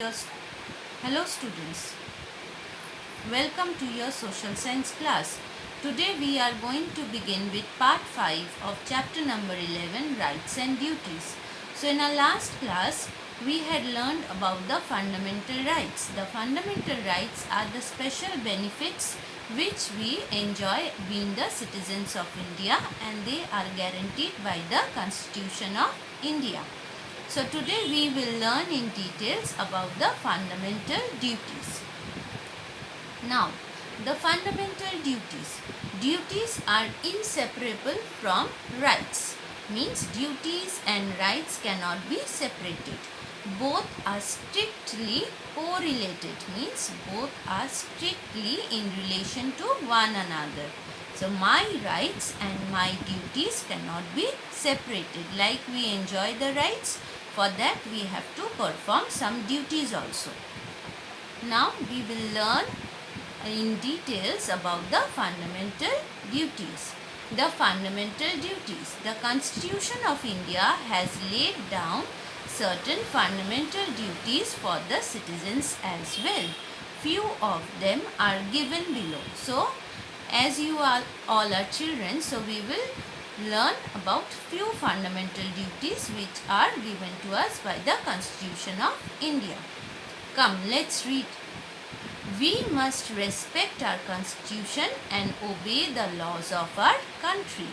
Yes. Hello students, welcome to your social science class. Today we are going to begin with part 5 of chapter number 11, rights and duties. So in our last class we had learned about the fundamental rights. The fundamental rights are the special benefits which we enjoy being the citizens of India, and they are guaranteed by the Constitution of India. So today we will learn in details about the fundamental duties. Now, the fundamental duties. Duties are inseparable from rights. Means duties and rights cannot be separated. Both are strictly correlated. Means both are strictly in relation to one another. So my rights and my duties cannot be separated. Like we enjoy the rights, for that we have to perform some duties also. Now we will learn in details about the fundamental duties. The fundamental duties. The Constitution of India has laid down certain fundamental duties for the citizens as well. Few of them are given below. So as you all are children, so we will learn about few fundamental duties which are given to us by the Constitution of India. Come, let's read. We must respect our Constitution and obey the laws of our country.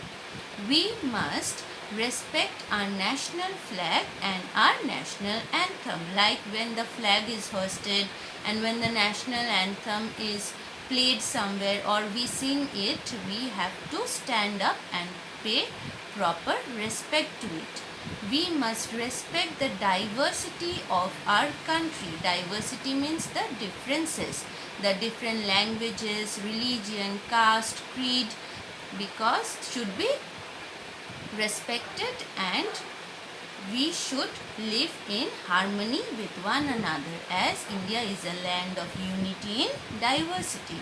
We must respect our national flag and our national anthem. Like when the flag is hoisted and when the national anthem is played somewhere or we sing it, we have to stand up and pay proper respect to it. We must respect the diversity of our country. Diversity means the differences, the different languages, religion, caste, creed, because should be respected, and we should live in harmony with one another, as India is a land of unity in diversity.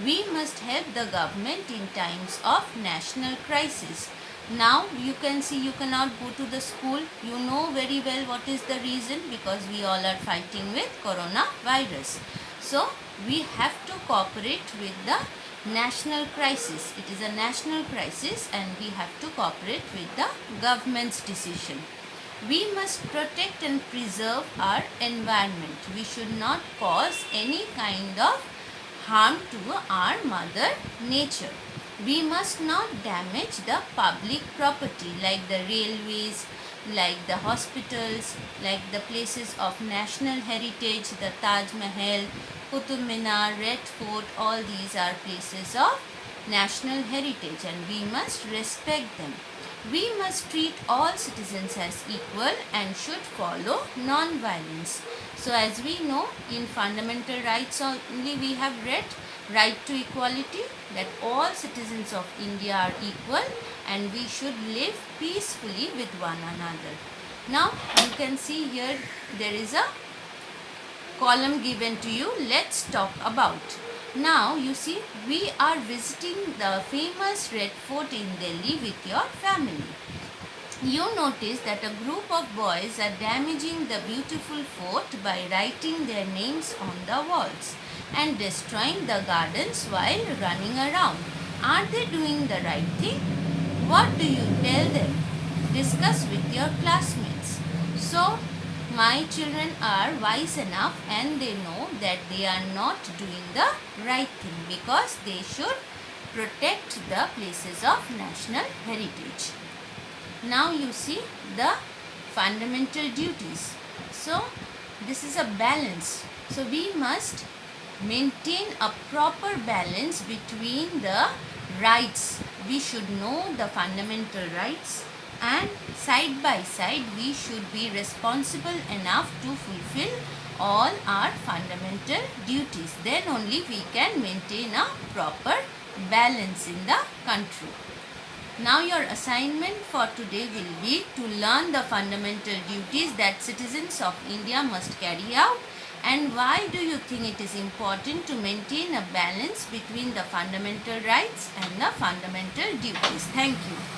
We must help the government in times of national crisis. Now you can see you cannot go to the school. You know very well what is the reason, because we all are fighting with coronavirus. So we have to cooperate with the national crisis. It is a national crisis and we have to cooperate with the government's decision. We must protect and preserve our environment. We should not cause any kind of harm to our mother nature. We must not damage the public property like the railways, like the hospitals, like the places of national heritage, the Taj Mahal, Qutub Minar, Red Fort. All these are places of national heritage and we must respect them. We must treat all citizens as equal and should follow non-violence. So as we know, in fundamental rights only we have read right to equality, that all citizens of India are equal and we should live peacefully with one another. Now you can see here there is a column given to you. Let's talk about. Now you see we are visiting the famous Red Fort in Delhi with your family. You notice that a group of boys are damaging the beautiful fort by writing their names on the walls and destroying the gardens while running around. Are they doing the right thing? What do you tell them? Discuss with your classmates. So my children are wise enough and they know that they are not doing the right thing, because they should protect the places of national heritage. Now you see the fundamental duties. So this is a balance. So we must maintain a proper balance between the rights. We should know the fundamental rights, and side by side we should be responsible enough to fulfill all our fundamental duties. Then only we can maintain a proper balance in the country. Now your assignment for today will be to learn the fundamental duties that citizens of India must carry out, and why do you think it is important to maintain a balance between the fundamental rights and the fundamental duties. Thank you.